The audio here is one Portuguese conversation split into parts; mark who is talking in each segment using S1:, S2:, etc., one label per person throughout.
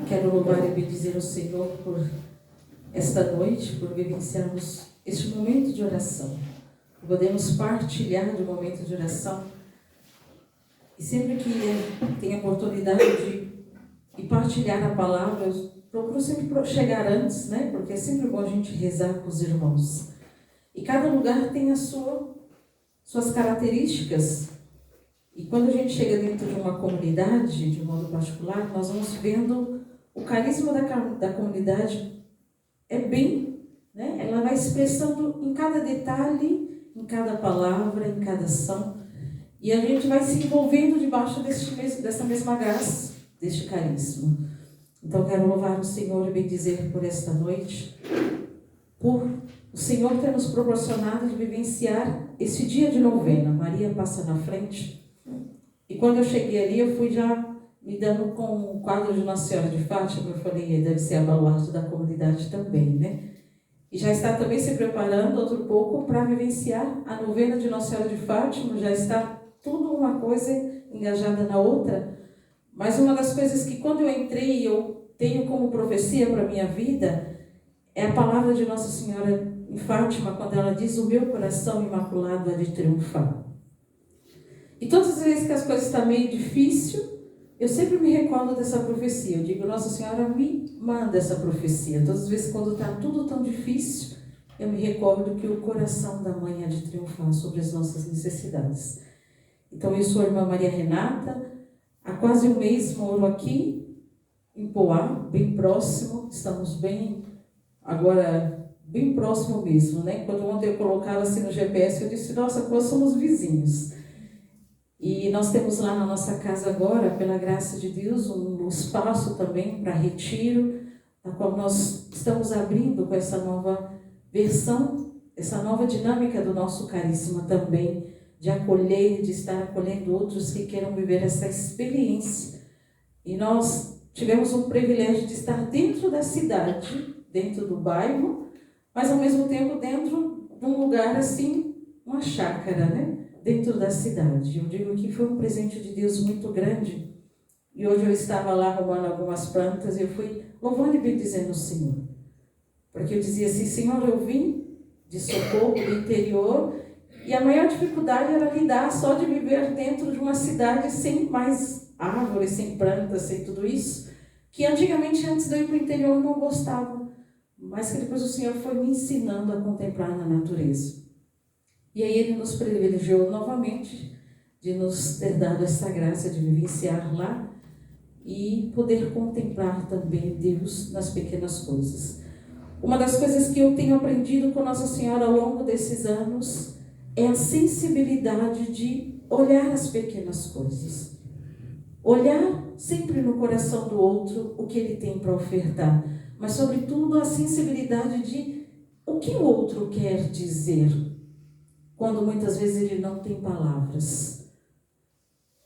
S1: Quero louvar e bendizer o Senhor por esta noite, por vivenciarmos este momento de oração. Podemos partilhar de um momento de oração. E sempre que tenho a oportunidade de partilhar a palavra, eu procuro sempre chegar antes, né? Porque é sempre bom a gente rezar com os irmãos. E cada lugar tem suas características. E quando a gente chega dentro de uma comunidade, de modo particular, nós vamos vendo o carisma da comunidade é bem, né? Ela vai expressando em cada detalhe, em cada palavra, em cada ação. E a gente vai se envolvendo debaixo dessa mesma graça, deste carisma. Então, quero louvar o Senhor e bendizer por esta noite, por o Senhor ter nos proporcionado de vivenciar esse dia de novena. Maria passa na frente. E quando eu cheguei ali, eu fui já me dando com o quadro de Nossa Senhora de Fátima. Eu falei, deve ser a baluarte da comunidade também, né? E já está também se preparando outro pouco para vivenciar a novena de Nossa Senhora de Fátima. Já está tudo uma coisa engajada na outra. Mas uma das coisas que quando eu entrei, eu tenho como profecia para a minha vida, é a palavra de Nossa Senhora em Fátima, quando ela diz, o meu coração imaculado há de triunfar. E todas as vezes que as coisas estão meio difíceis, eu sempre me recordo dessa profecia. Eu digo, Nossa Senhora me manda essa profecia. Todas as vezes quando está tudo tão difícil, eu me recordo que o coração da mãe há de triunfar sobre as nossas necessidades. Então eu sou a irmã Maria Renata, há quase um mês moro aqui, em Poá, bem próximo, estamos bem, agora bem próximo mesmo, né? Quando ontem eu colocava assim no GPS, eu disse, nossa, nós somos vizinhos. E nós temos lá na nossa casa agora, pela graça de Deus, um espaço também para retiro, na qual nós estamos abrindo com essa nova versão, essa nova dinâmica do nosso carisma também, de acolher, de estar acolhendo outros que queiram viver essa experiência. E nós tivemos o privilégio de estar dentro da cidade, dentro do bairro, mas ao mesmo tempo dentro de um lugar assim, uma chácara, né? Dentro da cidade. Eu digo que foi um presente de Deus muito grande. E hoje eu estava lá arrumando algumas plantas e eu fui louvando e bendizendo o Senhor. Porque eu dizia assim, Senhor, eu vim de Socorro, do interior, e a maior dificuldade era lidar só de viver dentro de uma cidade sem mais árvores, sem plantas, sem tudo isso, que antigamente, antes de eu ir para o interior, eu não gostava. Mas que depois o Senhor foi me ensinando a contemplar na natureza. E aí Ele nos privilegiou novamente de nos ter dado essa graça de vivenciar lá e poder contemplar também Deus nas pequenas coisas. Uma das coisas que eu tenho aprendido com Nossa Senhora ao longo desses anos é a sensibilidade de olhar as pequenas coisas. Olhar sempre no coração do outro o que ele tem para ofertar, mas sobretudo a sensibilidade de o que o outro quer dizer, quando muitas vezes ele não tem palavras.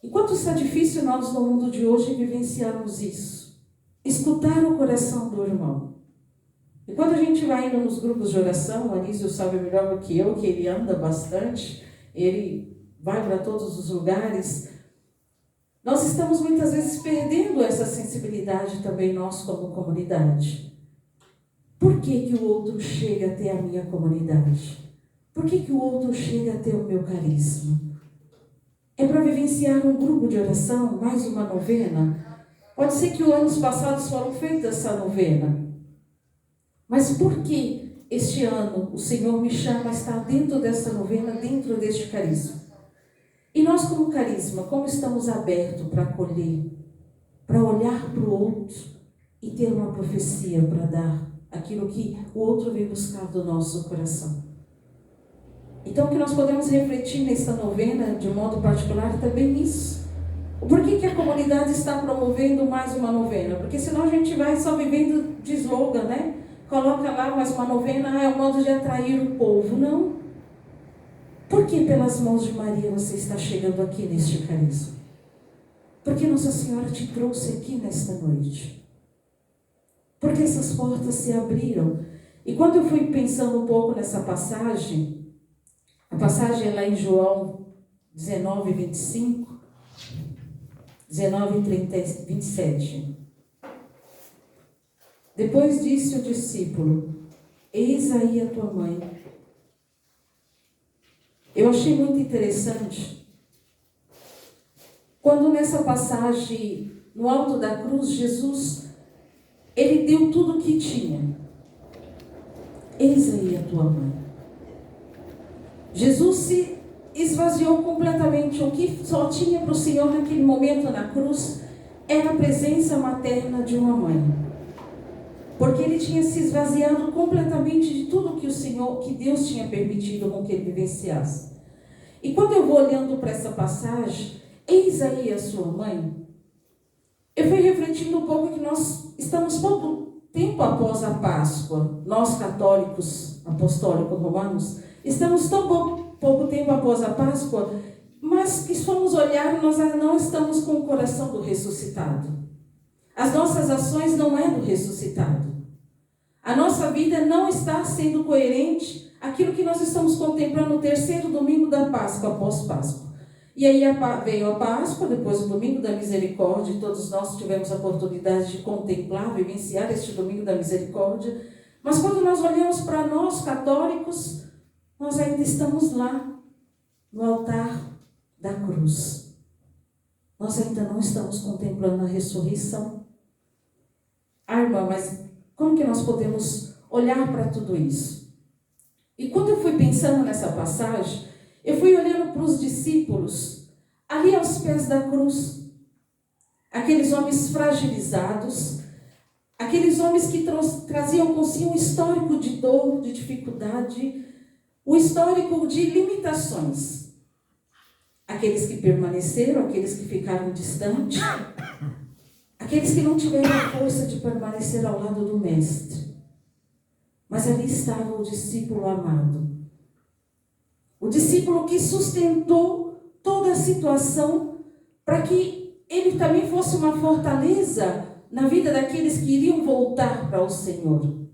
S1: E quanto está difícil nós no mundo de hoje vivenciarmos isso, escutar o coração do irmão. E quando a gente vai indo nos grupos de oração, o Anísio sabe melhor do que eu, que ele anda bastante, ele vai para todos os lugares, nós estamos muitas vezes perdendo essa sensibilidade também nós como comunidade. Por que o outro chega até a minha comunidade? Por que o outro chega até o meu carisma? É para vivenciar um grupo de oração, mais uma novena? Pode ser que os anos passados foram feitas essa novena. Mas por que este ano o Senhor me chama a estar dentro dessa novena, dentro deste carisma? E nós como carisma, como estamos abertos para acolher, para olhar para o outro e ter uma profecia para dar aquilo que o outro vem buscar do nosso coração? Então, que nós podemos refletir nesta novena, de um modo particular, também nisso. Por que a comunidade está promovendo mais uma novena? Porque senão a gente vai só vivendo de slogan, né? Coloca lá mais uma novena, é um modo de atrair o povo. Não. Por que pelas mãos de Maria você está chegando aqui neste carisma? Porque Nossa Senhora te trouxe aqui nesta noite. Porque essas portas se abriram. E quando eu fui pensando um pouco nessa passagem, a passagem é lá em João 19, 25. 19, 30, 27. Depois disse o discípulo: eis aí a tua mãe. Eu achei muito interessante quando nessa passagem, no alto da cruz, Jesus, ele deu tudo o que tinha. Eis aí a tua mãe. Jesus se esvaziou completamente. O que só tinha para o Senhor naquele momento na cruz era a presença materna de uma mãe. Porque ele tinha se esvaziado completamente de tudo que o Senhor, que Deus tinha permitido com que ele vivenciasse. E quando eu vou olhando para essa passagem, eis aí a sua mãe, eu fui refletindo um pouco que nós estamos pouco tempo após a Páscoa. Nós católicos, apostólicos romanos, estamos tão pouco tempo após a Páscoa, mas que se formos olhar, nós não estamos com o coração do ressuscitado. As nossas ações não é do ressuscitado. A nossa vida não está sendo coerente àquilo que nós estamos contemplando no terceiro domingo da Páscoa, após Páscoa. E aí veio a Páscoa, depois o domingo da misericórdia, e todos nós tivemos a oportunidade de contemplar, vivenciar este domingo da misericórdia. Mas quando nós olhamos para nós, católicos, nós ainda estamos lá, no altar da cruz. Nós ainda não estamos contemplando a ressurreição. Irmã, mas como que nós podemos olhar para tudo isso? E quando eu fui pensando nessa passagem, eu fui olhando para os discípulos, ali aos pés da cruz. Aqueles homens fragilizados, aqueles homens que traziam consigo um histórico de dor, de dificuldade, um histórico de limitações. Aqueles que permaneceram, aqueles que ficaram distantes, aqueles que não tiveram a força de permanecer ao lado do Mestre. Mas ali estava o discípulo amado. O discípulo que sustentou toda a situação para que ele também fosse uma fortaleza na vida daqueles que iriam voltar para o Senhor.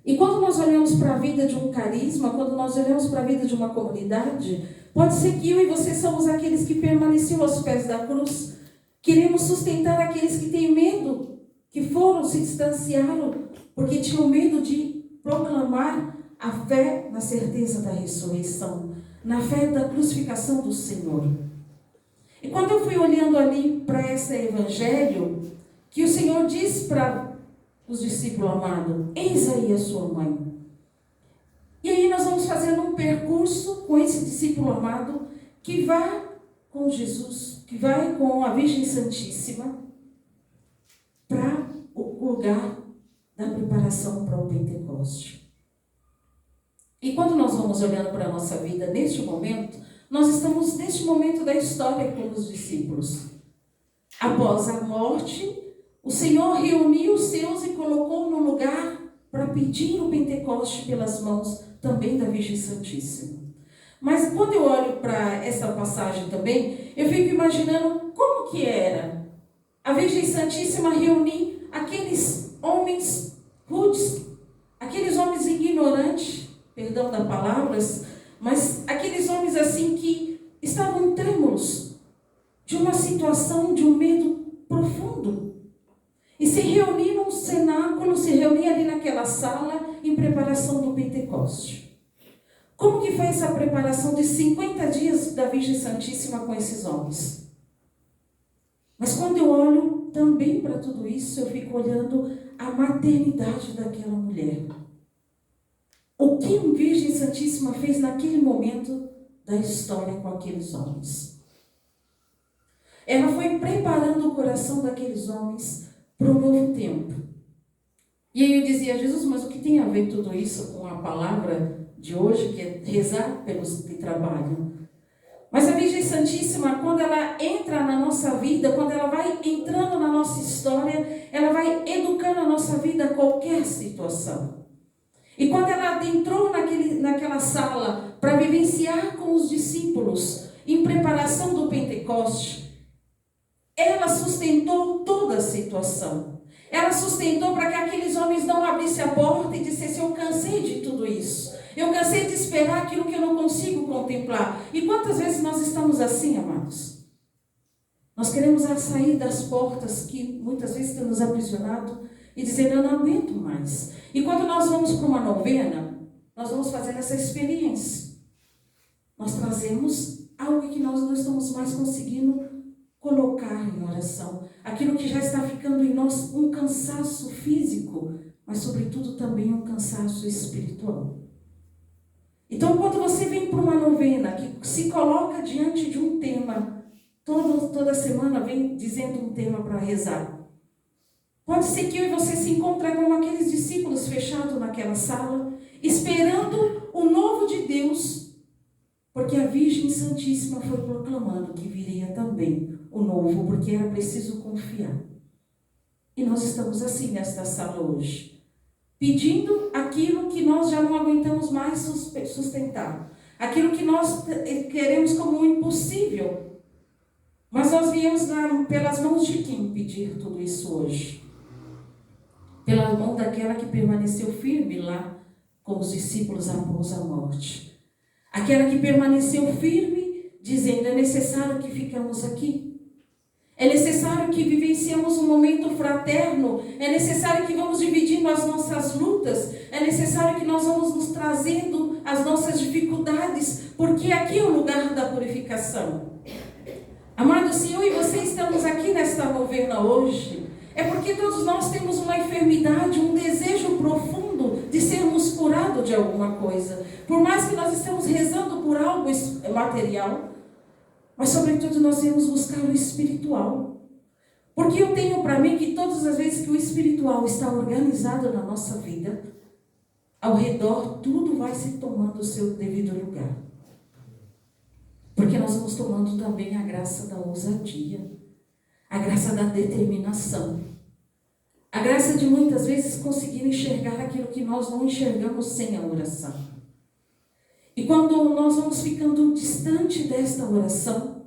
S1: E quando nós olhamos para a vida de um carisma, quando nós olhamos para a vida de uma comunidade, pode ser que eu e você somos aqueles que permaneceram aos pés da cruz. Queremos sustentar aqueles que têm medo, que foram, se distanciaram, porque tinham medo de proclamar a fé na certeza da ressurreição, na fé da crucificação do Senhor. E quando eu fui olhando ali para esse evangelho, que o Senhor diz para os discípulos amados: eis aí a sua mãe. E aí nós vamos fazendo um percurso com esse discípulo amado que vai com Jesus, que vai com a Virgem Santíssima para o lugar da preparação para o Pentecoste. E quando nós vamos olhando para a nossa vida neste momento, nós estamos neste momento da história com os discípulos. Após a morte, o Senhor reuniu os seus e colocou no lugar para pedir o Pentecoste pelas mãos também da Virgem Santíssima. Mas quando eu olho para essa passagem também, eu fico imaginando como que era a Virgem Santíssima reunir aqueles homens rudes, aqueles homens ignorantes, perdão das palavras, mas aqueles homens assim que estavam trêmulos de uma situação, de um medo profundo. E se reunir num cenáculo, se reunir ali naquela sala em preparação do Pentecoste. Como que foi essa preparação de 50 dias da Virgem Santíssima com esses homens? Mas quando eu olho também para tudo isso, eu fico olhando a maternidade daquela mulher. O que a Virgem Santíssima fez naquele momento da história com aqueles homens? Ela foi preparando o coração daqueles homens para um novo tempo. E aí eu dizia a Jesus: mas o que tem a ver tudo isso com a palavra de hoje, que é rezar pelos que trabalham? Mas a Virgem Santíssima, quando ela entra na nossa vida, quando ela vai entrando na nossa história, ela vai educando a nossa vida a qualquer situação. E quando ela adentrou naquela sala para vivenciar com os discípulos em preparação do Pentecoste, ela sustentou toda a situação. Ela sustentou para que aqueles homens não abrissem a porta e dissessem: eu cansei de tudo isso. Eu cansei de esperar aquilo que eu não consigo contemplar. E quantas vezes nós estamos assim, amados? Nós queremos sair das portas que muitas vezes têm nos aprisionado e dizer, eu não aguento mais. E quando nós vamos para uma novena, nós vamos fazer essa experiência. Nós trazemos algo que nós não estamos mais conseguindo colocar em oração. Aquilo que já está ficando em nós um cansaço físico, mas sobretudo também um cansaço espiritual. Então, quando você vem para uma novena que se coloca diante de um tema, toda semana vem dizendo um tema para rezar. Pode ser que eu e você se encontrem como aqueles discípulos fechados naquela sala, esperando o novo de Deus, porque a Virgem Santíssima foi proclamando que viria também o novo, porque era preciso confiar. E nós estamos assim nesta sala hoje, pedindo aquilo que nós já não aguentamos mais sustentar, aquilo que nós queremos como impossível. Mas nós viemos pelas mãos de quem pedir tudo isso hoje? Pela mão daquela que permaneceu firme lá com os discípulos após a morte. Aquela que permaneceu firme, dizendo, é necessário que ficamos aqui. É necessário que vivenciemos um momento fraterno. É necessário que vamos dividindo as nossas lutas. É necessário que nós vamos nos trazendo as nossas dificuldades, porque aqui é o lugar da purificação. Amado, se eu e você estamos aqui nesta novena hoje, é porque todos nós temos uma enfermidade, um desejo profundo de sermos curados de alguma coisa. Por mais que nós estamos rezando por algo material, mas sobretudo nós temos buscar o espiritual. Porque eu tenho para mim que todas as vezes que o espiritual está organizado na nossa vida, ao redor tudo vai se tomando o seu devido lugar. Porque nós vamos tomando também a graça da ousadia, a graça da determinação, a graça de muitas vezes conseguir enxergar aquilo que nós não enxergamos sem a oração. E quando nós vamos ficando distante desta oração,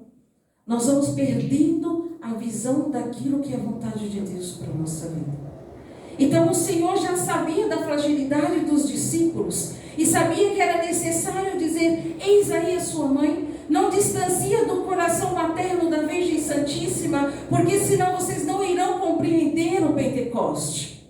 S1: nós vamos perdendo a visão daquilo que é a vontade de Deus para a nossa vida. Então o Senhor já sabia da fragilidade dos discípulos e sabia que era necessário dizer, eis aí a sua mãe. Não distancia do coração materno da Virgem Santíssima, porque senão vocês não irão compreender o Pentecoste.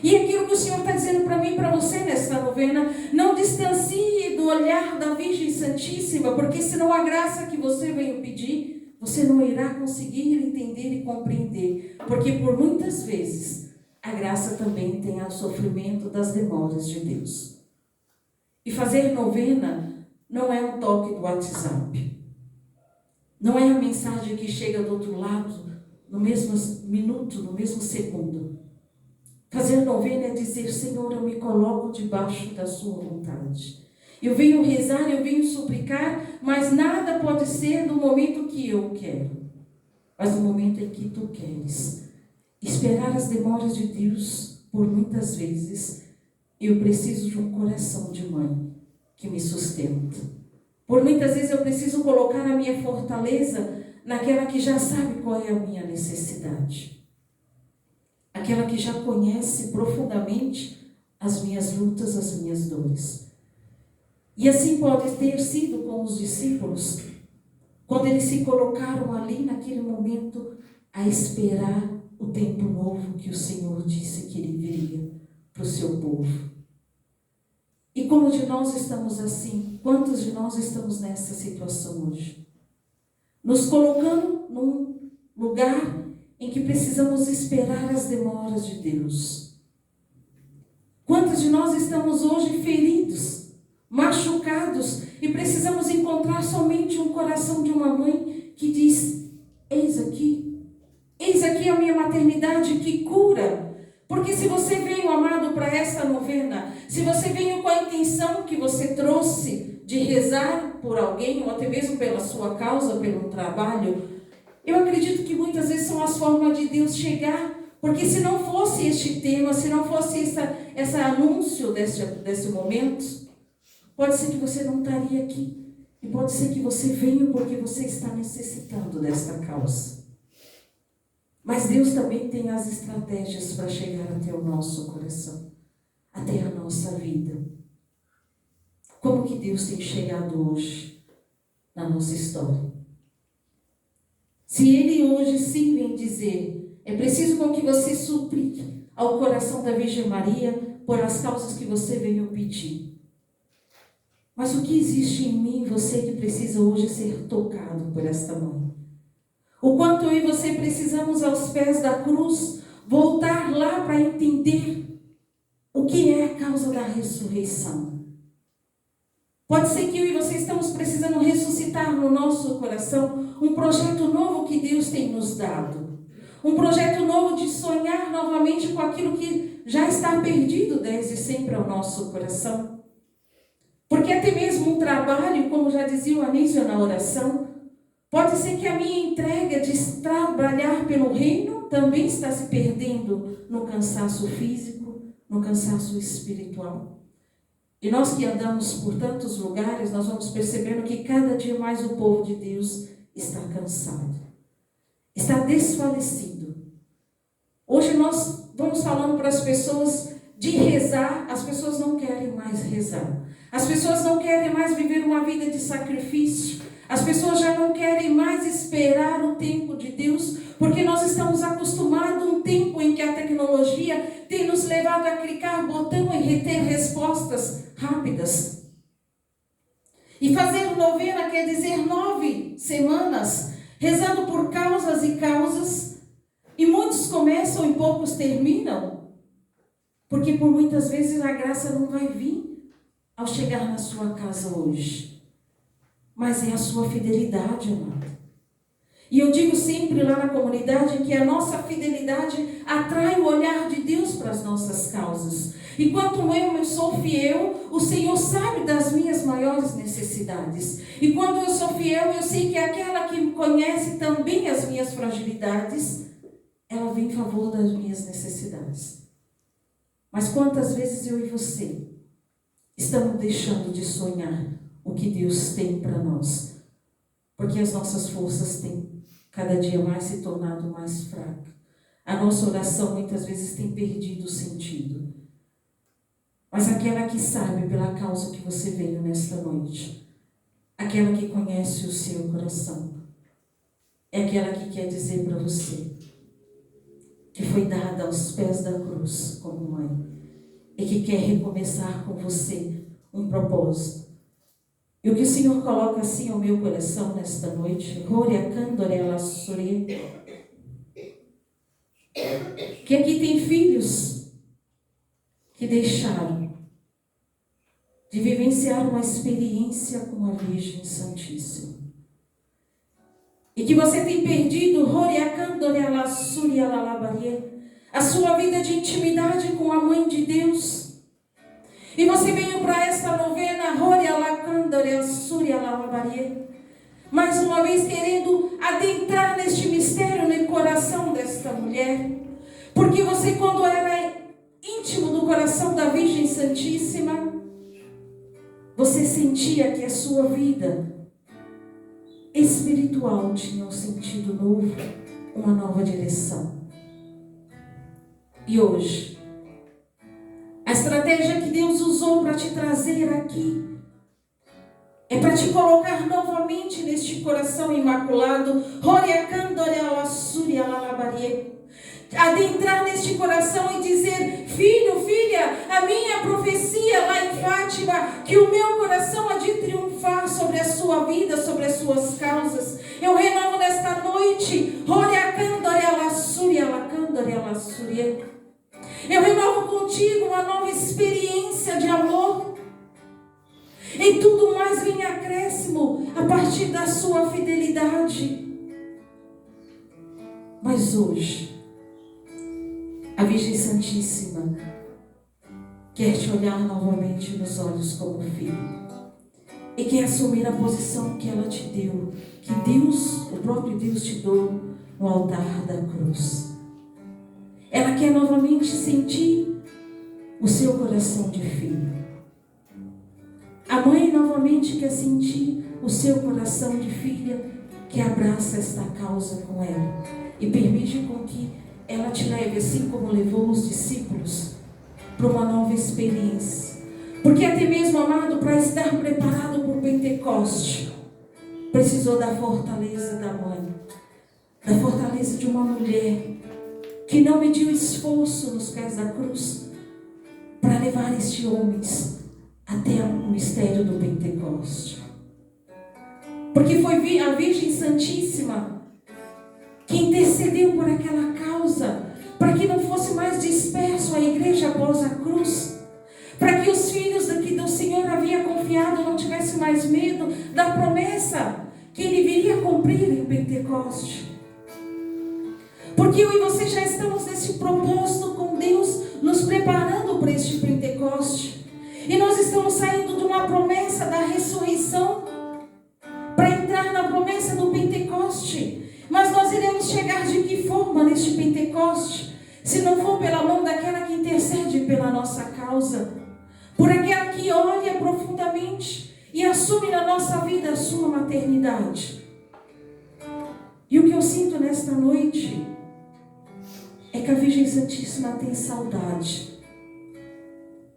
S1: E aquilo que o Senhor está dizendo para mim e para você nesta novena, não distancie do olhar da Virgem Santíssima, porque senão a graça que você veio pedir, você não irá conseguir entender e compreender. Porque por muitas vezes, a graça também tem o sofrimento das demoras de Deus. E fazer novena não é um toque do WhatsApp. Não é a mensagem que chega do outro lado no mesmo minuto, no mesmo segundo. Fazer novena é dizer, Senhor, eu me coloco debaixo da sua vontade. Eu venho rezar, eu venho suplicar, mas nada pode ser no momento que eu quero, mas no momento em que tu queres. Esperar as demoras de Deus, por muitas vezes, eu preciso de um coração de mãe que me sustenta. Por muitas vezes eu preciso colocar a minha fortaleza naquela que já sabe qual é a minha necessidade. Aquela que já conhece profundamente as minhas lutas, as minhas dores. E assim pode ter sido com os discípulos, quando eles se colocaram ali naquele momento a esperar o tempo novo que o Senhor disse que Ele viria para o seu povo. E como de nós estamos assim? Quantos de nós estamos nessa situação hoje? Nos colocando num lugar em que precisamos esperar as demoras de Deus. Quantos de nós estamos hoje feridos, machucados, e precisamos encontrar somente um coração de uma mãe que diz, eis aqui a minha maternidade que cura. Porque se você veio, amado, para esta novena, se você veio com a intenção que você trouxe de rezar por alguém, ou até mesmo pela sua causa, pelo trabalho, eu acredito que muitas vezes são as formas de Deus chegar, porque se não fosse este tema, se não fosse esse anúncio desse momento, pode ser que você não estaria aqui, e pode ser que você veio porque você está necessitando desta causa. Mas Deus também tem as estratégias para chegar até o nosso coração, até a nossa vida. Como que Deus tem chegado hoje na nossa história? Se Ele hoje sim vem dizer, é preciso com que você suplique ao coração da Virgem Maria por as causas que você veio pedir. Mas o que existe em mim, você que precisa hoje ser tocado por esta mãe? O quanto eu e você precisamos aos pés da cruz voltar lá para entender o que é a causa da ressurreição. Pode ser que eu e você estamos precisando ressuscitar no nosso coração um projeto novo que Deus tem nos dado. Um projeto novo de sonhar novamente com aquilo que já está perdido desde sempre ao nosso coração. Porque até mesmo um trabalho, como já dizia o Anísio na oração, pode ser que a minha entrega de trabalhar pelo reino também está se perdendo no cansaço físico, no cansaço espiritual. E nós que andamos por tantos lugares, nós vamos percebendo que cada dia mais o povo de Deus está cansado, está desfalecido. Hoje nós vamos falando para as pessoas de rezar, as pessoas não querem mais rezar. As pessoas não querem mais viver uma vida de sacrifício. As pessoas já não querem mais esperar o tempo de Deus, porque nós estamos acostumados a um tempo em que a tecnologia tem nos levado a clicar botão e reter respostas rápidas. E fazer novena quer dizer 9 semanas, rezando por causas e causas. E muitos começam e poucos terminam, porque por muitas vezes a graça não vai vir ao chegar na sua casa hoje. Mas é a sua fidelidade, amado. E eu digo sempre lá na comunidade que a nossa fidelidade atrai o olhar de Deus para as nossas causas. E quanto eu sou fiel, o Senhor sabe das minhas maiores necessidades. E quando eu sou fiel, eu sei que aquela que me conhece também as minhas fragilidades, ela vem em favor das minhas necessidades. Mas quantas vezes eu e você estamos deixando de sonhar o que Deus tem para nós? Porque as nossas forças têm cada dia mais se tornado mais fracas. A nossa oração muitas vezes tem perdido o sentido. Mas aquela que sabe pela causa que você veio nesta noite, aquela que conhece o seu coração, é aquela que quer dizer para você que foi dada aos pés da cruz como mãe e que quer recomeçar com você um propósito. E o que o Senhor coloca assim ao meu coração nesta noite, que aqui tem filhos que deixaram de vivenciar uma experiência com a Virgem Santíssima. E que você tem perdido a sua vida de intimidade com a Mãe de Deus. E você veio para esta novena, mais uma vez querendo adentrar neste mistério no coração desta mulher. Porque você, quando era íntimo do coração da Virgem Santíssima, você sentia que a sua vida espiritual tinha um sentido novo, uma nova direção. E hoje, a estratégia que Deus usou para te trazer aqui é para te colocar novamente neste coração imaculado, adentrar neste coração e dizer: filho, filha, a minha profecia lá em Fátima, que o meu coração há de triunfar sobre a sua vida, sobre as suas causas. Eu renovo nesta noite, eu renovo contigo uma nova experiência de amor. E tudo mais vem acréscimo a partir da sua fidelidade. Mas hoje, a Virgem Santíssima quer te olhar novamente nos olhos como filho. E quer assumir a posição que ela te deu, que Deus, o próprio Deus te deu no altar da cruz. Ela quer novamente sentir o seu coração de filho. A mãe novamente quer sentir o seu coração de filha que abraça esta causa com ela e permite com que ela te leve, assim como levou os discípulos, para uma nova experiência. Porque até mesmo, amado, para estar preparado para o Pentecoste, precisou da fortaleza da mãe. de uma mulher que não mediu esforço nos pés da cruz para levar estes homens até o mistério do Pentecoste. Porque foi a Virgem Santíssima que intercedeu por aquela causa, para que não fosse mais disperso a igreja após a cruz, para que os filhos que do Senhor havia confiado não tivessem mais medo da promessa que Ele viria cumprir em Pentecoste. Porque eu e você já estamos nesse propósito com Deus, nos preparando para este Pentecoste. E nós estamos saindo de uma promessa da ressurreição para entrar na promessa do Pentecoste. Mas nós iremos chegar de que forma neste Pentecoste? Se não for pela mão daquela que intercede pela nossa causa, por aquela que olha profundamente e assume na nossa vida a sua maternidade. E o que eu sinto nesta noite é que a Virgem Santíssima tem saudade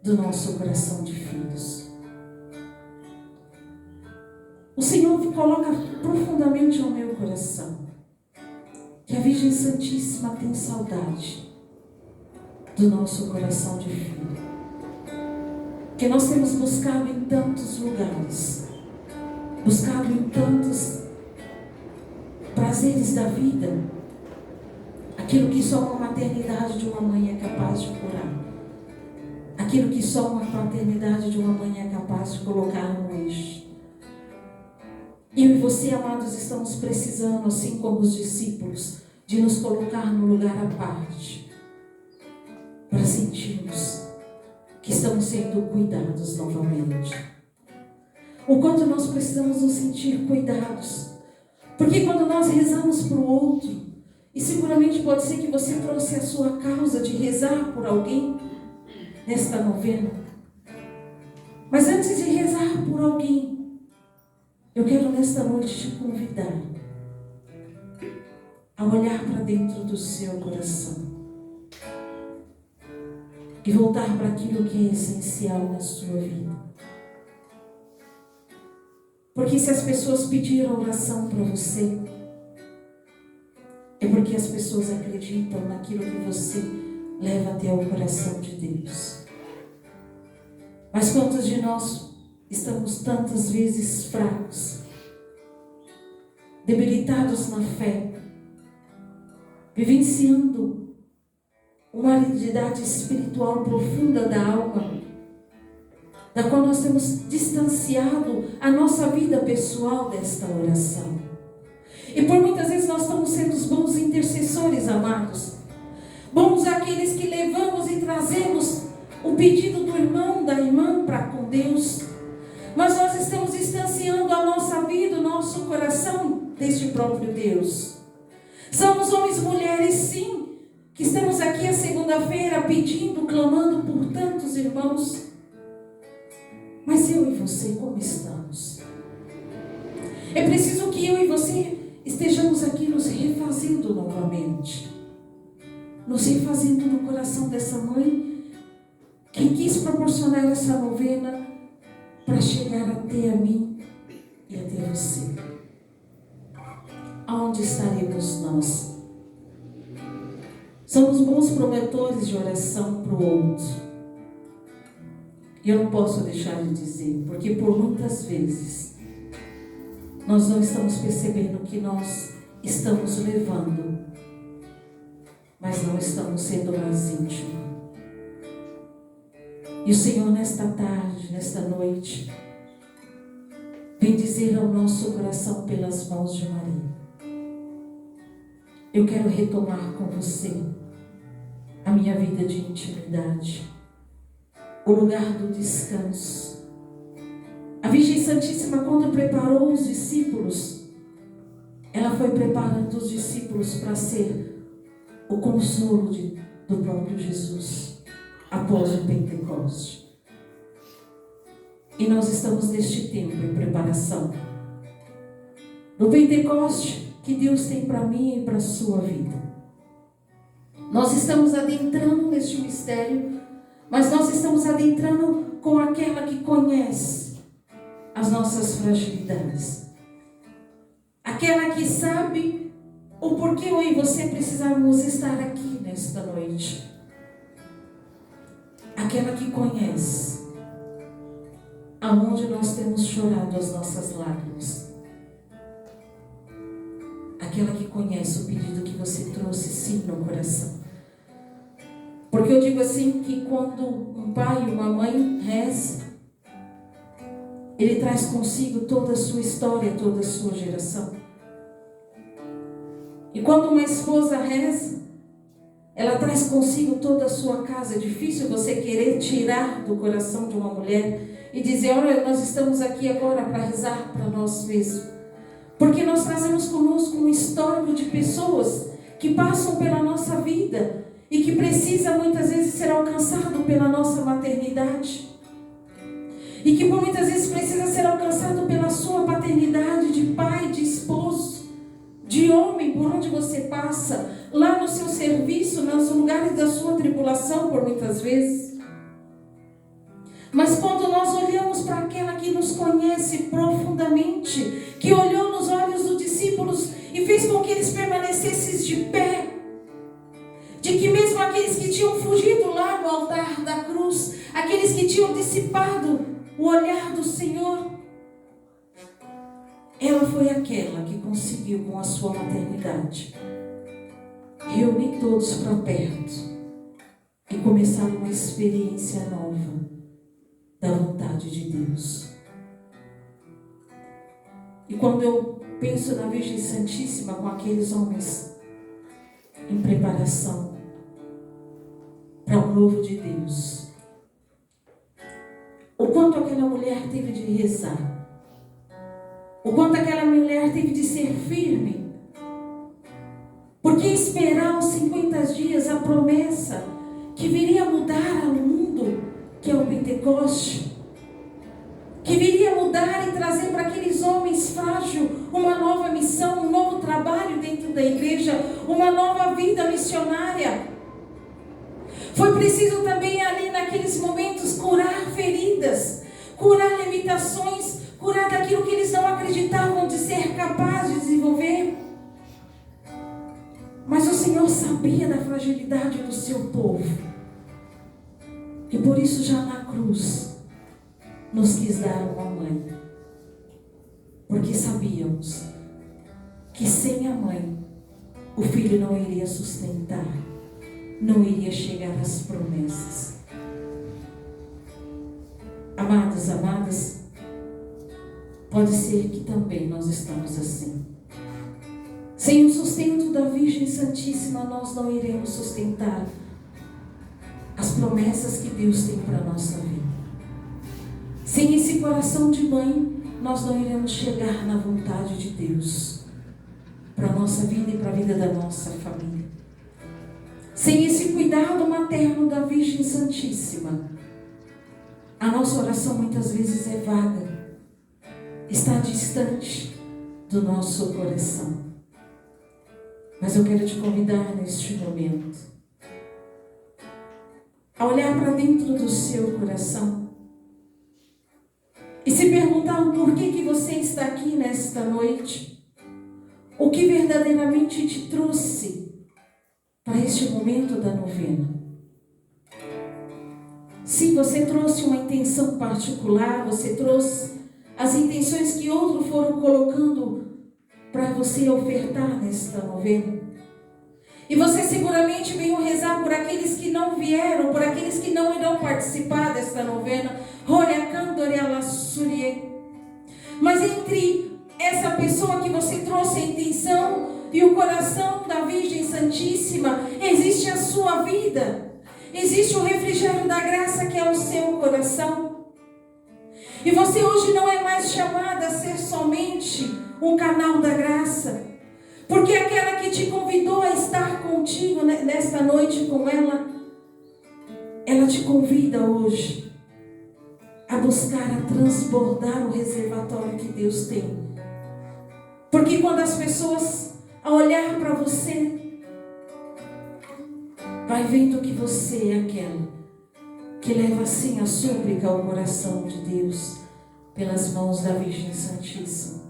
S1: do nosso coração de filhos. O Senhor coloca profundamente ao meu coração que a Virgem Santíssima tem saudade do nosso coração de filho. Que nós temos buscado em tantos lugares, buscado em tantos prazeres da vida, aquilo que só uma maternidade de uma mãe é capaz de curar, aquilo que só uma paternidade de uma mãe é capaz de colocar no eixo. Eu e você, amados, estamos precisando, assim como os discípulos, de nos colocar no lugar à parte, para sentirmos que estamos sendo cuidados novamente. O quanto nós precisamos nos sentir cuidados. Porque quando nós rezamos para o outro, e seguramente pode ser que você trouxe a sua causa de rezar por alguém nesta novena. Mas antes de rezar por alguém, eu quero nesta noite te convidar a olhar para dentro do seu coração e voltar para aquilo que é essencial na sua vida. Porque se as pessoas pediram oração para você, é porque as pessoas acreditam naquilo que você leva até o coração de Deus. Mas quantos de nós estamos tantas vezes fracos, debilitados na fé, vivenciando uma arididade espiritual profunda da alma, da qual nós temos distanciado a nossa vida pessoal desta oração. E por muitas vezes nós estamos sendo os bons intercessores, amados, bons aqueles que levamos e trazemos o pedido do irmão, da irmã para com Deus, mas nós estamos distanciando a nossa vida, o nosso coração deste próprio Deus. Somos homens e mulheres, sim, que estamos aqui a segunda-feira pedindo, clamando por tantos irmãos. Mas eu e você, como estamos? É preciso que eu e você estejamos aqui nos refazendo novamente. Nos refazendo no coração dessa mãe que quis proporcionar essa novena para chegar até a mim e até você. Aonde estaremos nós? Somos bons promotores de oração para o outro. E eu não posso deixar de dizer, porque por muitas vezes nós não estamos percebendo que nós estamos levando, mas não estamos sendo mais íntimos. E o Senhor nesta tarde, nesta noite, vem dizer ao nosso coração pelas mãos de Maria: eu quero retomar com você a minha vida de intimidade, o lugar do descanso. A Virgem Santíssima, quando preparou os discípulos, ela foi preparando os discípulos para ser o consolo do próprio Jesus após o Pentecoste. E nós estamos neste tempo em preparação do Pentecoste que Deus tem para mim e para a sua vida. Nós estamos adentrando neste mistério, mas nós estamos adentrando com aquela que conhece as nossas fragilidades, aquela que sabe o porquê eu e você precisamos estar aqui nesta noite. Aquela que conhece aonde nós temos chorado as nossas lágrimas. Aquela que conhece o pedido que você trouxe sim no coração. Porque eu digo assim que quando um pai e uma mãe reza, ele traz consigo toda a sua história, toda a sua geração. E quando uma esposa reza, ela traz consigo toda a sua casa. É difícil você querer tirar do coração de uma mulher e dizer, olha, nós estamos aqui agora para rezar para nós mesmos. Porque nós trazemos conosco um histórico de pessoas que passam pela nossa vida e que precisa muitas vezes ser alcançado pela nossa maternidade. E que muitas vezes precisa ser alcançado pela sua paternidade de pai, de esposo, de homem, por onde você passa, lá no seu serviço, nos lugares da sua tribulação, por muitas vezes. Mas quando nós olhamos para aquela que nos conhece profundamente, que olhou nos olhos dos discípulos e fez com que eles permanecessem de pé, de que mesmo aqueles que tinham fugido lá no altar da cruz, aqueles que tinham dissipado o olhar do Senhor, ela foi aquela que conseguiu, com a sua maternidade, reunir todos para perto e começar uma experiência nova da vontade de Deus. E quando eu penso na Virgem Santíssima com aqueles homens em preparação para o novo de Deus, o quanto aquela mulher teve de rezar, o quanto aquela mulher teve de ser firme, porque esperar os 50 dias a promessa que viria mudar o mundo, que é o Pentecoste, que viria mudar e trazer para aqueles homens frágeis uma nova missão, um novo trabalho dentro da igreja, uma nova vida missionária. Foi preciso também ali naqueles momentos curar feridas, curar limitações, curar daquilo que eles não acreditavam de ser capazes de desenvolver. Mas o Senhor sabia da fragilidade do seu povo. E por isso já na cruz nos quis dar uma mãe. Porque sabíamos que sem a mãe o filho não iria sustentar, não iria chegar às promessas. Amados, amadas, pode ser que também nós estamos assim. Sem o sustento da Virgem Santíssima, nós não iremos sustentar as promessas que Deus tem para a nossa vida. Sem esse coração de mãe, nós não iremos chegar na vontade de Deus para a nossa vida e para a vida da nossa família. Sem esse cuidado materno da Virgem Santíssima, a nossa oração muitas vezes é vaga, está distante do nosso coração. Mas eu quero te convidar neste momento a olhar para dentro do seu coração e se perguntar o porquê que você está aqui nesta noite, o que verdadeiramente te trouxe para este momento da novena. Se você trouxe uma intenção particular, você trouxe as intenções que outros foram colocando para você ofertar nesta novena. E você seguramente veio rezar por aqueles que não vieram, por aqueles que não irão participar desta novena. Mas entre essa pessoa que você trouxe a intenção e o coração da Virgem Santíssima, existe a sua vida. Existe o refrigério da graça que é o seu coração. E você hoje não é mais chamada a ser somente um canal da graça, porque aquela que te convidou a estar contigo nesta noite com ela te convida hoje a buscar, a transbordar o reservatório que Deus tem. Porque quando as pessoas, ao olhar para você, vai vendo que você é aquela que leva assim a súplica ao coração de Deus pelas mãos da Virgem Santíssima.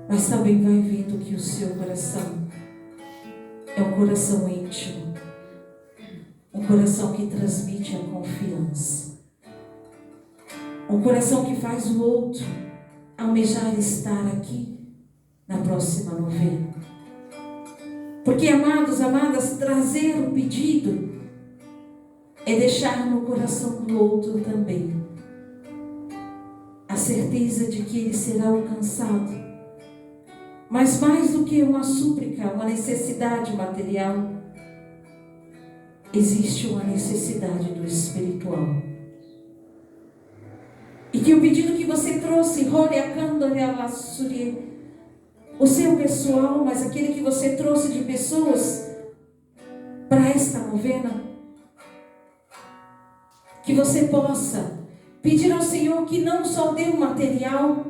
S1: mas também vai vendo que o seu coração é um coração íntimo, um coração que transmite a confiança, um coração que faz o outro almejar estar aqui na próxima novena. Porque, amados, amadas, trazer o pedido é deixar no coração do outro também a certeza de que ele será alcançado. Mas mais do que uma súplica, uma necessidade material, existe uma necessidade do espiritual. E que o pedido que você trouxe, o seu pessoal, mas aquele que você trouxe de pessoas para esta novena, que você possa pedir ao Senhor que não só dê o material,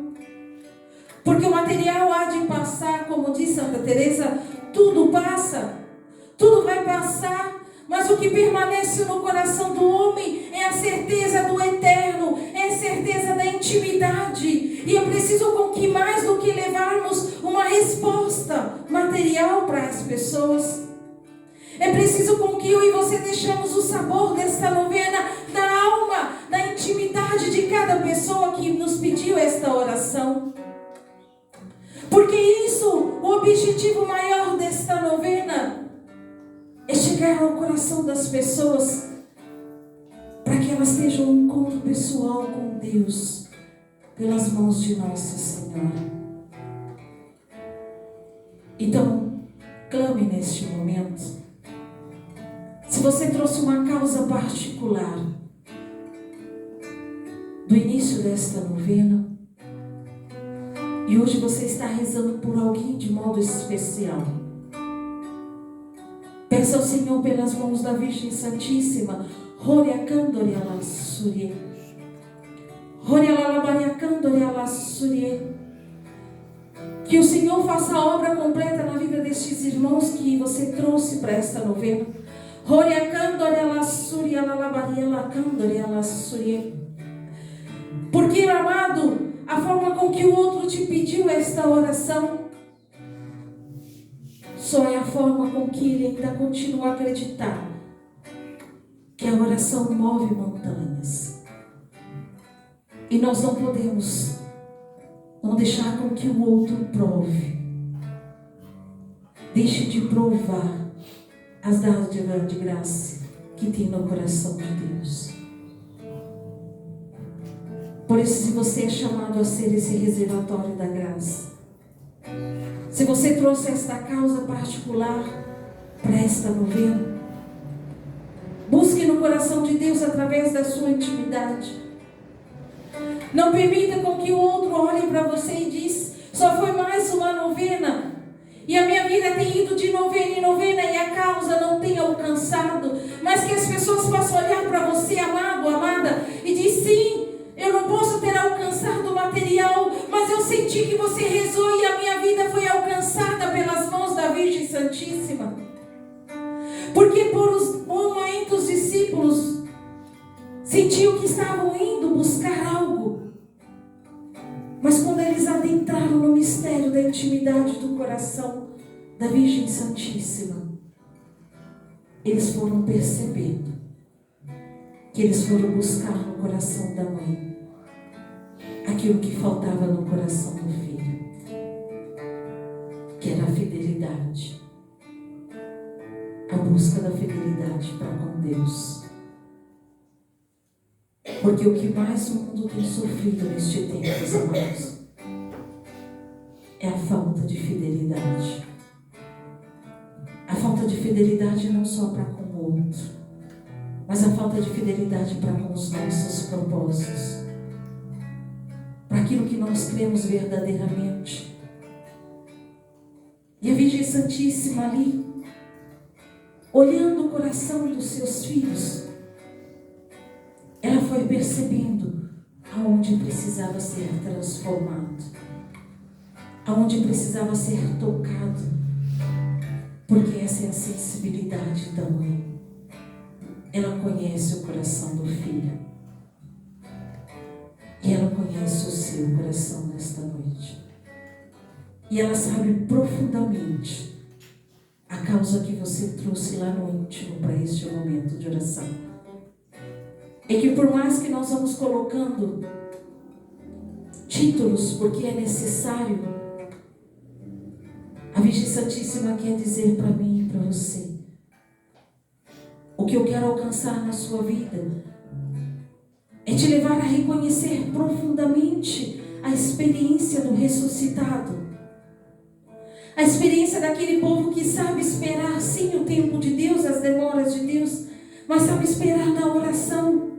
S1: porque o material há de passar, como diz Santa Teresa, tudo passa, tudo vai passar, mas o que permanece no coração do homem é a certeza do eterno, é a certeza da intimidade. E é preciso com que mais do que levarmos uma resposta material para as pessoas, é preciso com que eu e você deixemos o sabor desta novena na alma, na intimidade de cada pessoa que nos pediu esta oração. Porque isso, o objetivo maior desta novena é chegar ao coração das pessoas, para que elas tenham um encontro pessoal com Deus, pelas mãos de Nossa Senhora. Então, clame neste momento. Se você trouxe uma causa particular do início desta novena, e hoje você está rezando por alguém de modo especial, peça ao Senhor pelas mãos da Virgem Santíssima, que o Senhor faça a obra completa na vida destes irmãos que você trouxe para esta novena. Porque, amado, a forma com que o outro te pediu esta oração só é a forma com que ele ainda continua a acreditar que a oração move montanhas. E nós não podemos não deixar com que o outro prove. Deixe de provar as dádivas de graça que tem no coração de Deus. Por isso, se você é chamado a ser esse reservatório da graça, se você trouxe esta causa particular para esta novena, busque no coração de Deus através da sua intimidade. Não permita com que o outro olhe para você e diz: só foi mais uma novena, e a minha vida tem ido de novena em novena e a causa não tem alcançado. Mas que as pessoas possam olhar para você, amado, amada, e dizer: sim, eu não posso ter alcançado o material, mas eu senti que você rezou e a minha vida foi alcançada pelas mãos da Virgem Santíssima. Porque por um momento os discípulos sentiam que estavam indo buscar algo, mas quando eles adentraram no mistério da intimidade do coração da Virgem Santíssima, eles foram percebendo que eles foram buscar no coração da mãe aquilo que faltava no coração do filho, que era a fidelidade, a busca da fidelidade para com Deus. Porque o que mais o mundo tem sofrido neste tempo, amados, é a falta de fidelidade. A falta de fidelidade não só para com o outro, mas a falta de fidelidade para com os nossos propósitos, para aquilo que nós cremos verdadeiramente. E a Virgem Santíssima ali, olhando o coração dos seus filhos, ela foi percebendo aonde precisava ser transformado, aonde precisava ser tocado, porque essa é a sensibilidade da mãe. Ela conhece o coração do filho e ela conhece o seu coração nesta noite. E ela sabe profundamente a causa que você trouxe lá no íntimo para este momento de oração. É que por mais que nós vamos colocando títulos, porque é necessário, a Virgem Santíssima quer dizer para mim e para você: o que eu quero alcançar na sua vida é te levar a reconhecer profundamente a experiência do ressuscitado. A experiência daquele povo que sabe esperar sim o tempo de Deus, as demoras de Deus, mas sabe esperar na oração,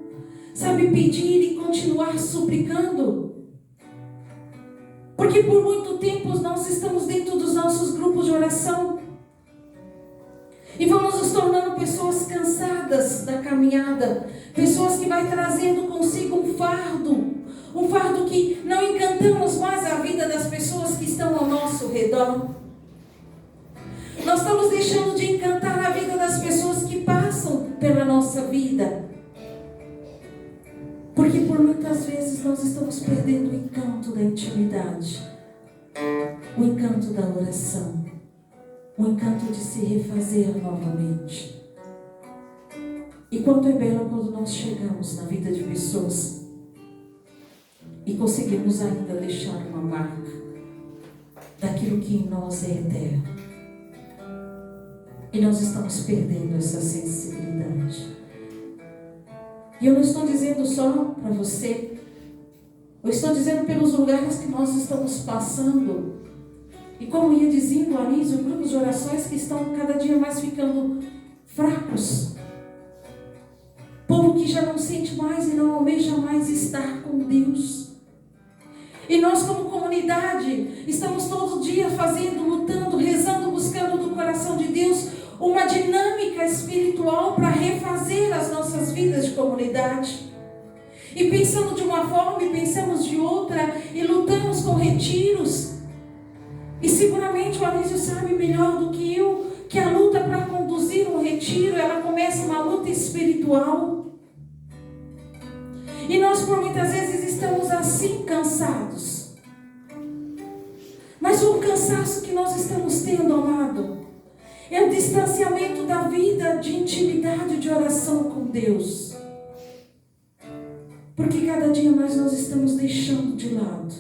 S1: sabe pedir e continuar suplicando. Porque por muito tempo nós estamos dentro dos nossos grupos de oração e vamos nos tornando pessoas cansadas da caminhada, pessoas que vai trazendo consigo um fardo que não encantamos mais a vida das pessoas que estão ao nosso redor. Nós estamos deixando de encantar a vida das pessoas que passam pela nossa vida. Porque por muitas vezes nós estamos perdendo o encanto da intimidade, o encanto da oração, o encanto de se refazer novamente. E quanto é belo quando nós chegamos na vida de pessoas e conseguimos ainda deixar uma marca daquilo que em nós é eterno. E nós estamos perdendo essa sensibilidade. E eu não estou dizendo só para você, eu estou dizendo pelos lugares que nós estamos passando. E como ia dizendo a Anísio, grupos de orações que estão cada dia mais ficando fracos. Povo que já não sente mais e não almeja mais estar com Deus. E nós como comunidade estamos todo dia fazendo, lutando, rezando, buscando do coração de Deus uma dinâmica espiritual para refazer as nossas vidas de comunidade. E pensando de uma forma e pensamos de outra e lutamos com retiros. E seguramente o Anísio sabe melhor do que eu que a luta para conduzir um retiro, ela começa uma luta espiritual. E nós por muitas vezes estamos assim cansados. Mas o cansaço que nós estamos tendo, amado, é o distanciamento da vida de intimidade, de oração com Deus. Porque cada dia mais nós estamos deixando de lado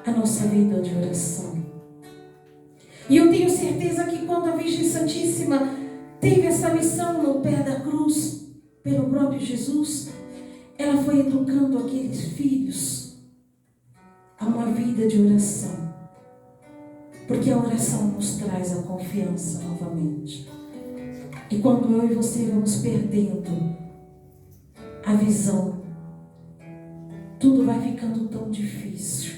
S1: a nossa vida de oração. E eu tenho certeza que quando a Virgem Santíssima teve essa missão no pé da cruz, pelo próprio Jesus, ela foi educando aqueles filhos a uma vida de oração. Porque a oração nos traz a confiança novamente. E quando eu e você vamos perdendo a visão, tudo vai ficando tão difícil.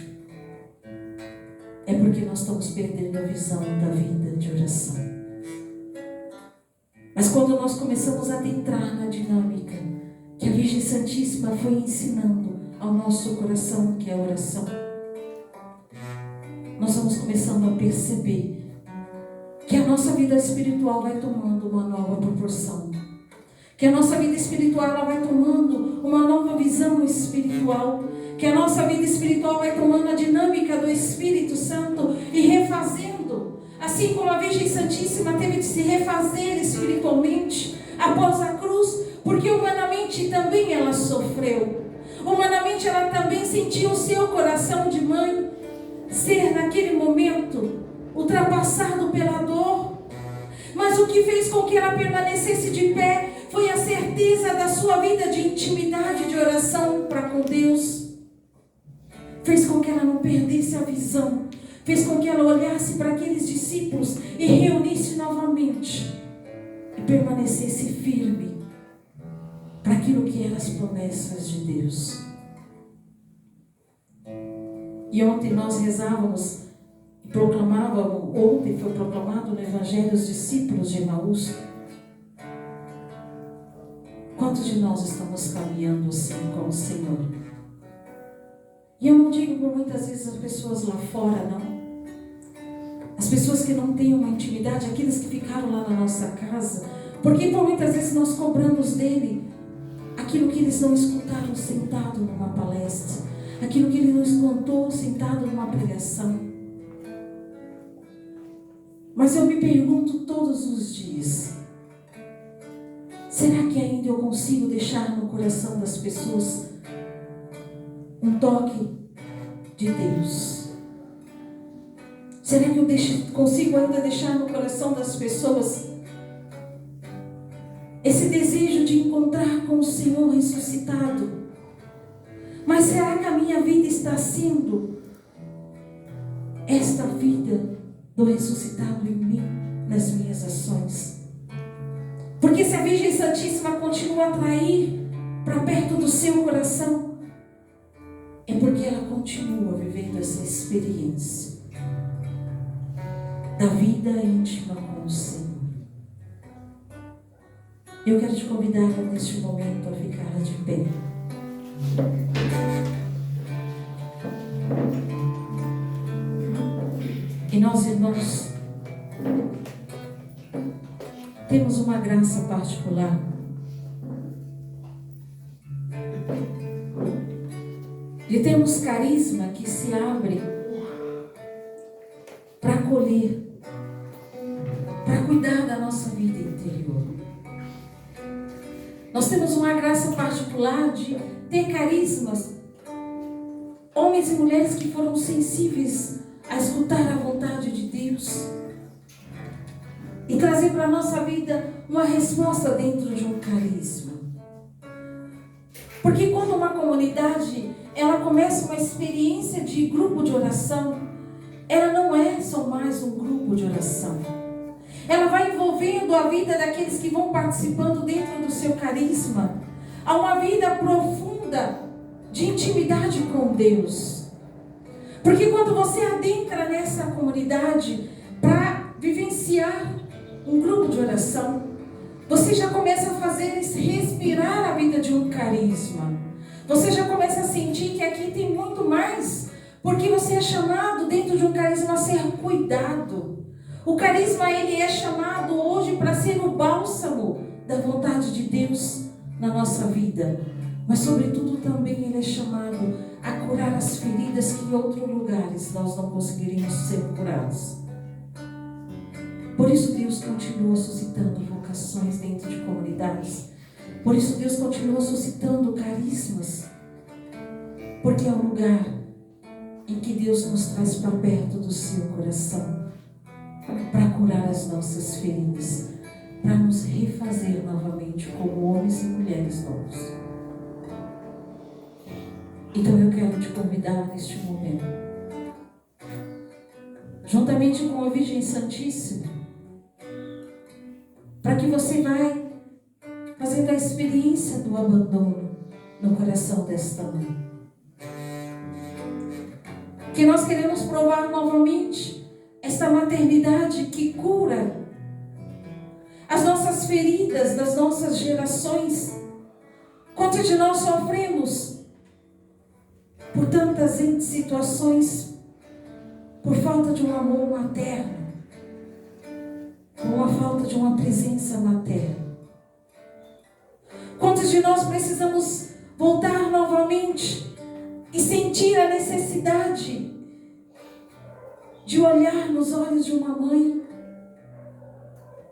S1: É porque nós estamos perdendo a visão da vida de oração. Mas quando nós começamos a adentrar na dinâmica que a Virgem Santíssima foi ensinando ao nosso coração, que é a oração, nós vamos começando a perceber que a nossa vida espiritual vai tomando uma nova proporção. Que a nossa vida espiritual ela vai tomando uma nova visão espiritual. Que a nossa vida espiritual vai tomando a dinâmica do Espírito Santo e refazendo. Assim como a Virgem Santíssima teve de se refazer espiritualmente após a cruz, porque humanamente também ela sofreu. Humanamente ela também sentiu o seu coração de mãe ser naquele momento ultrapassado pela dor. Mas o que fez com que ela permanecesse de pé foi a certeza da sua vida de intimidade, de oração para com Deus. Fez com que ela não perdesse a visão. Fez com que ela olhasse para aqueles discípulos e reunisse novamente. E permanecesse firme para aquilo que eram as promessas de Deus. E ontem nós rezávamos e proclamávamos, ontem foi proclamado no Evangelho os discípulos de Emaús. Quantos de nós estamos caminhando assim com o Senhor? E eu não digo por muitas vezes as pessoas lá fora, não. As pessoas que não têm uma intimidade, aqueles que ficaram lá na nossa casa, porque por muitas vezes nós cobramos dele aquilo que eles não escutaram sentado numa palestra, aquilo que ele nos contou sentado numa pregação. Mas eu me pergunto todos os dias: será que ainda eu consigo deixar no coração das pessoas um toque de Deus? Será que eu consigo ainda deixar no coração das pessoas esse desejo de encontrar com o Senhor ressuscitado? Mas será que a minha vida está sendo esta vida do ressuscitado em mim, nas minhas ações? Porque se a Virgem Santíssima continua a atrair para perto do seu coração, é porque ela continua vivendo essa experiência da vida íntima com o Senhor. Eu quero te convidar neste momento a ficar de pé. E nós, irmãos, temos uma graça particular de termos carisma que se abre para acolher, para cuidar da nossa vida interior. Nós temos uma graça particular de ter carismas, homens e mulheres que foram sensíveis a escutar a vontade de Deus e trazer para a nossa vida uma resposta dentro de um carisma. Porque quando uma comunidade ela começa uma experiência de grupo de oração, ela não é só mais um grupo de oração. Ela vai envolvendo a vida daqueles que vão participando dentro do seu carisma a uma vida profunda de intimidade com Deus. Porque quando você adentra nessa comunidade para vivenciar um grupo de oração, você já começa a fazer respirar a vida de um carisma. Você já começa a sentir que aqui tem muito mais, porque você é chamado dentro de um carisma a ser cuidado. O carisma ele é chamado hoje para ser o bálsamo da vontade de Deus na nossa vida. Mas sobretudo também ele é chamado a curar as feridas que em outros lugares nós não conseguiríamos ser curados. Por isso Deus continua suscitando vocações dentro de comunidades. Por isso Deus continua suscitando carismas. Porque é um lugar em que Deus nos traz para perto do seu coração, para curar as nossas feridas, para nos refazer novamente como homens e mulheres novos. Então eu quero te convidar neste momento, juntamente com a Virgem Santíssima, para que você vai fazendo a experiência do abandono no coração desta mãe. Que nós queremos provar novamente esta maternidade que cura as nossas feridas das nossas gerações. Quantos de nós sofremos por tantas situações, por falta de um amor materno, por uma falta de uma presença materna? Quantos de nós precisamos voltar novamente e sentir a necessidade de olhar nos olhos de uma mãe?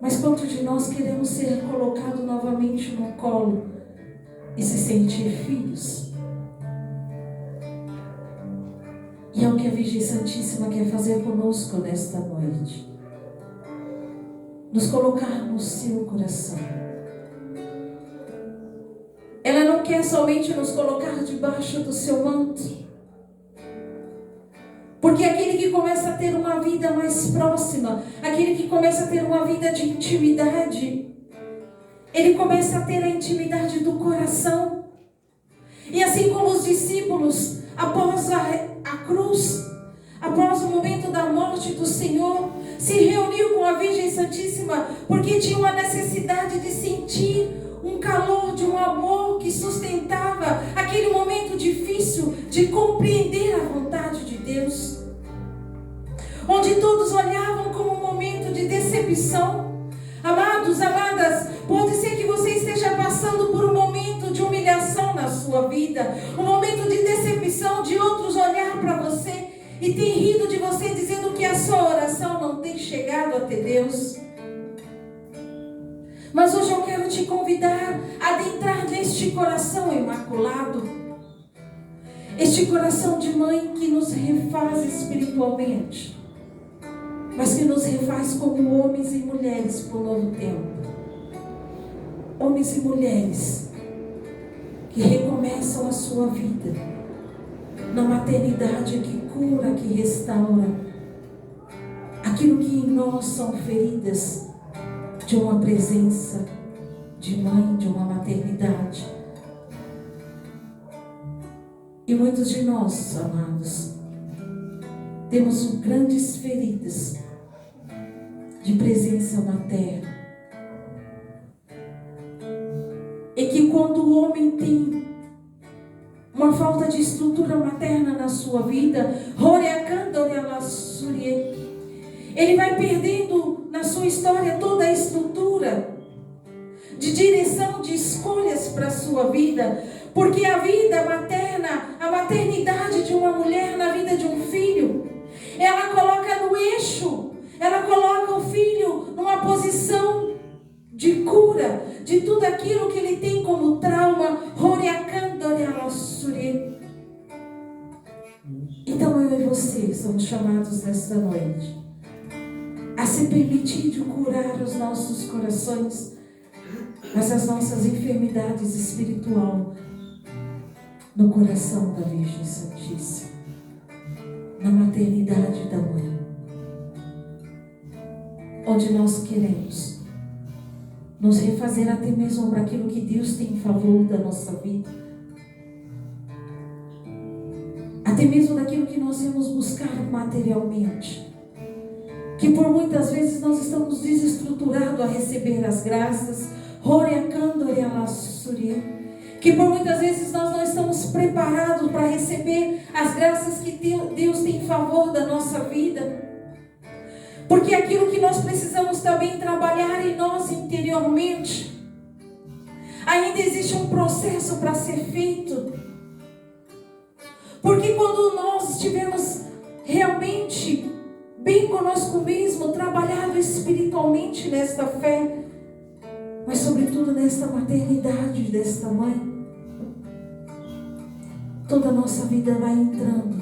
S1: Mas quantos de nós queremos ser colocados novamente no colo e se sentir filhos? E é o que a Virgem Santíssima quer fazer conosco nesta noite. Nos colocar no seu coração. Ela não quer somente nos colocar debaixo do seu manto. Porque aquele que começa a ter uma vida mais próxima, aquele que começa a ter uma vida de intimidade, ele começa a ter a intimidade do coração. E assim como os discípulos, após a cruz, após o momento da morte do Senhor, se reuniu com a Virgem Santíssima, porque tinha uma necessidade de sentir um calor de um amor que sustentava aquele momento difícil de compreender a vontade de Deus. Onde todos olhavam como um momento de decepção. Amados, amadas, pode ser que você esteja passando por um momento de humilhação na sua vida, um momento de decepção, de outros olhar para você e ter rido de você, dizendo que a sua oração coração não tem chegado até Deus. Mas hoje eu quero te convidar a adentrar neste coração imaculado. Este coração de mãe que nos refaz espiritualmente, mas que nos refaz como homens e mulheres para o novo tempo. Homens e mulheres que recomeçam a sua vida na maternidade que cura, que restaura aquilo que em nós são feridas de uma presença de mãe, de uma maternidade. E muitos de nós, amados, temos grandes feridas de presença materna. E que quando o homem tem uma falta de estrutura materna na sua vida, ele vai perdendo na sua história toda a estrutura de direção, de escolhas para a sua vida. Porque a vida materna, a maternidade de uma mulher na vida de um filho, ela coloca no eixo, ela coloca o filho numa posição de cura de tudo aquilo que ele tem como trauma. Então eu e você somos chamados nesta noite a se permitir de curar os nossos corações, mas as nossas enfermidades espirituais no coração da Virgem Santíssima, na maternidade da mãe, onde nós queremos nos refazer até mesmo para aquilo que Deus tem em favor da nossa vida, até mesmo daquilo que nós temos buscado materialmente, que por muitas vezes nós estamos desestruturados a receber as graças, que por muitas vezes nós não estamos preparados para receber as graças que Deus tem em favor da nossa vida. Porque aquilo que nós precisamos também trabalhar em nós interiormente, ainda existe um processo para ser feito. Porque quando nós estivermos realmente bem conosco mesmo, trabalhado espiritualmente nesta fé, mas sobretudo nesta maternidade desta mãe, toda a nossa vida vai entrando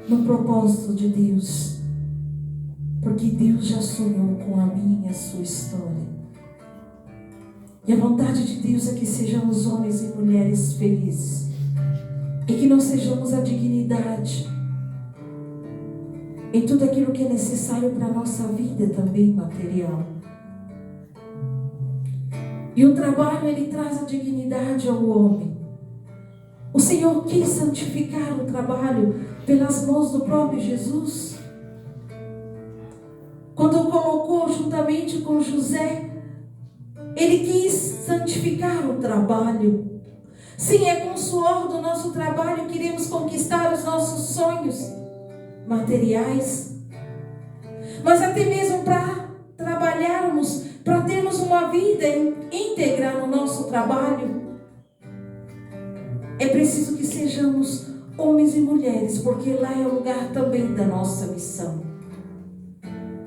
S1: no propósito de Deus, porque Deus já sonhou com a minha e a sua história. E a vontade de Deus é que sejamos homens e mulheres felizes, e que não sejamos a dignidade em tudo aquilo que é necessário para a nossa vida também material. E o trabalho, ele traz a dignidade ao homem. O Senhor quis santificar o trabalho pelas mãos do próprio Jesus. Quando o colocou juntamente com José, ele quis santificar o trabalho. Sim, é com o suor do nosso trabalho que iremos conquistar os nossos sonhos materiais. Mas até mesmo para trabalharmos, para termos uma vida íntegra no nosso trabalho, é preciso que sejamos homens e mulheres, porque lá é o lugar também da nossa missão.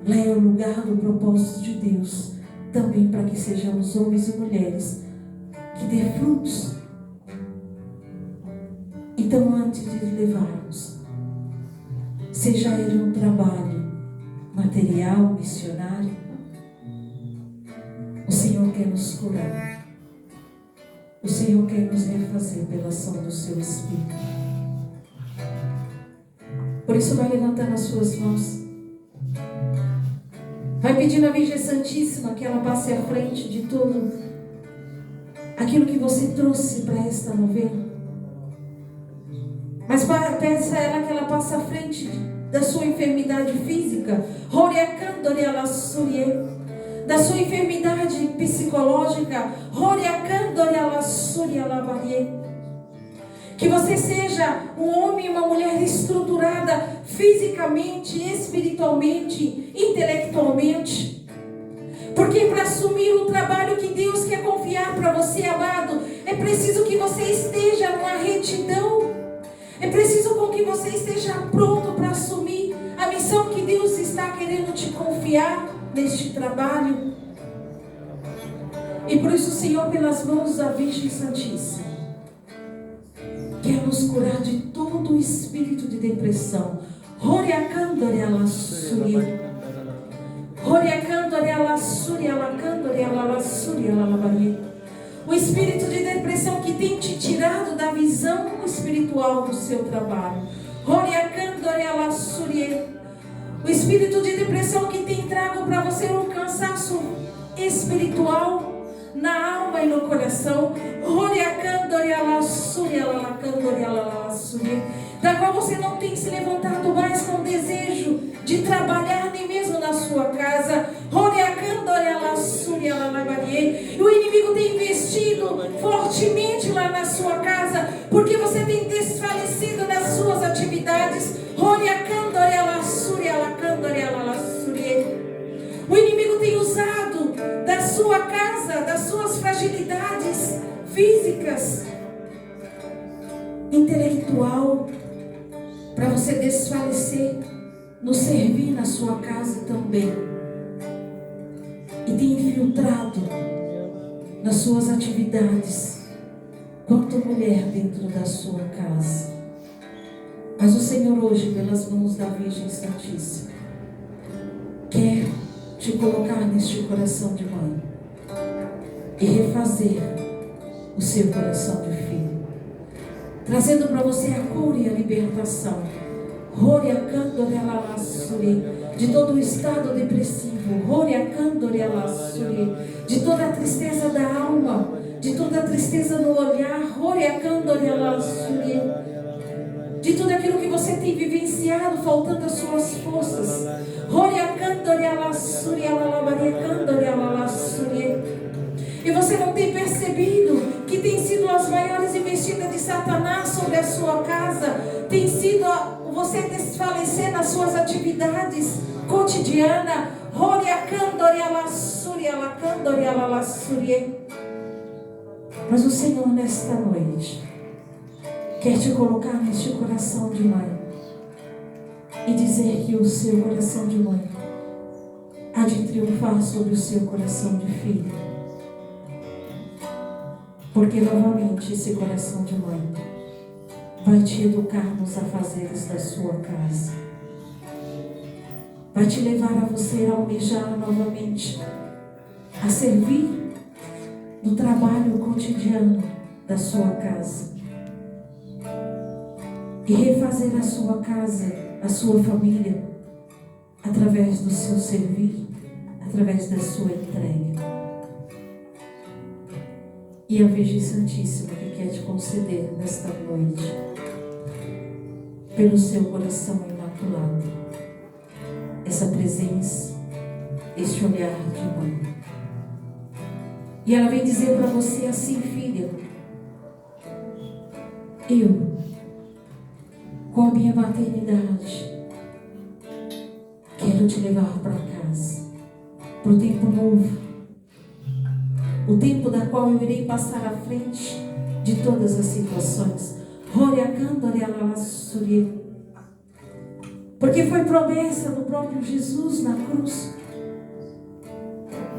S1: Lá é o lugar do propósito de Deus, também para que sejamos homens e mulheres que dê frutos. Então, antes de levarmos, seja ele um trabalho material, missionário, o Senhor quer nos curar. O Senhor quer nos refazer pela ação do seu Espírito. Por isso, vai levantando as suas mãos. Vai pedindo à Virgem Santíssima que ela passe à frente de tudo aquilo que você trouxe para esta novena. Mas peça a ela que ela passe à frente da sua enfermidade física, da sua enfermidade psicológica, que você seja um homem e uma mulher estruturada fisicamente, espiritualmente, intelectualmente. Porque para assumir o trabalho que Deus quer confiar para você, amado, é preciso que você esteja numa retidão. É preciso com que você esteja pronto para assumir a missão missão que Deus está querendo te confiar neste trabalho. E por isso, Senhor, pelas mãos da Virgem Santíssima, quer nos curar de todo o espírito de depressão. O espírito de depressão que tem te tirado da visão espiritual do seu trabalho. O espírito de depressão que tem trago para você um cansaço espiritual na alma e no coração, da qual você não tem se levantado mais com desejo de trabalhar nem mesmo na sua casa. E o inimigo tem investido fortemente lá na sua casa, porque você tem desfalecido nas suas atividades. O inimigo tem usado da sua casa, das suas fragilidades físicas, intelectual, para você desfalecer no servir na sua casa também. E tem infiltrado nas suas atividades, quanto mulher dentro da sua casa. Mas o Senhor hoje, pelas mãos da Virgem Santíssima, quer te colocar neste coração de mãe e refazer o seu coração de filho, trazendo para você a cura e a libertação de todo o estado depressivo, de toda a tristeza da alma, de toda a tristeza no olhar, de tudo aquilo que você tem vivenciado, faltando as suas forças. E você não tem percebido que tem sido as maiores investidas de Satanás sobre a sua casa, tem sido você desfalecer nas suas atividades cotidianas. Mas o Senhor nesta noite quer te colocar neste coração de mãe e dizer que o seu coração de mãe há de triunfar sobre o seu coração de filho. Porque novamente esse coração de mãe vai te educar nos afazeres da sua casa. Vai te levar a você a almejar novamente, a servir no trabalho cotidiano da sua casa. E refazer a sua casa, a sua família, através do seu servir, através da sua entrega. E a Virgem Santíssima que quer te conceder nesta noite, pelo seu coração imaculado, essa presença, este olhar de mãe. E ela vem dizer para você assim: filha, eu, com a minha maternidade, quero te levar para casa, para o tempo novo, o tempo da qual eu irei passar à frente de todas as situações. Porque foi promessa do próprio Jesus na cruz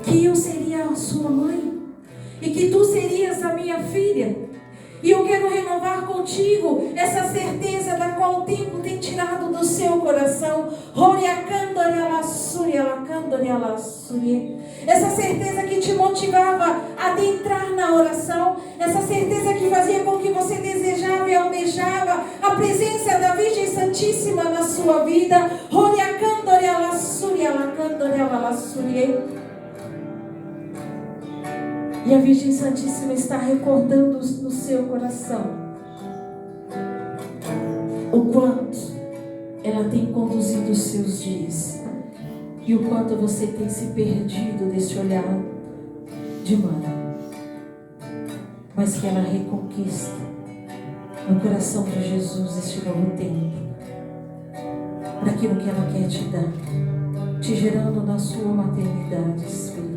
S1: que eu seria a sua mãe e que tu serias a minha filha. E eu quero renovar contigo essa certeza da qual o tempo tem tirado do seu coração. Essa certeza que te motivava a adentrar na oração. Essa certeza que fazia com que você desejava e almejava a presença da Virgem Santíssima na sua vida. E a Virgem Santíssima está recordando no seu coração o quanto ela tem conduzido os seus dias e o quanto você tem se perdido desse olhar de mãe, mas que ela reconquista no coração de Jesus este novo tempo, para aquilo que ela quer te dar, te gerando na sua maternidade espiritual.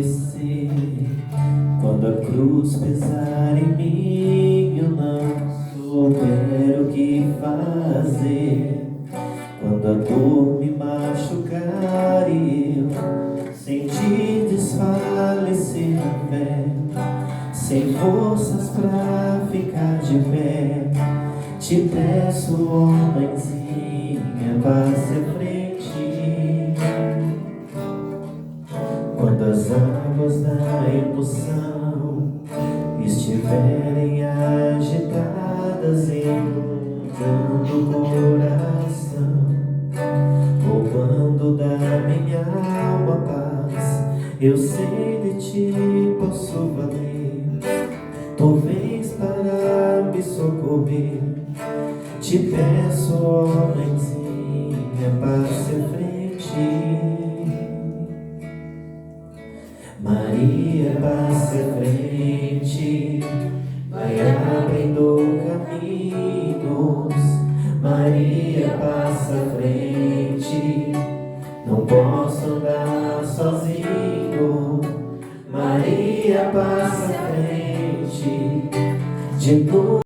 S2: fortalecer. Quando a cruz pesar em mim, eu não souber o que fazer. Quando a dor me machucar e eu sentir desfalecer na fé, sem forças pra ficar de pé, te peço, ó mãezinha, passe à frente. Quando as águas da emoção estiverem agitadas, inundando o coração, roubando da minha alma paz, eu sei de ti posso valer. Tu vens para me socorrer. Te peço, ó mãezinha, passe à frente. Maria, passe à frente, vai abrindo caminhos. Maria, passa à frente, não posso andar sozinho. Maria, passa à frente, de novo.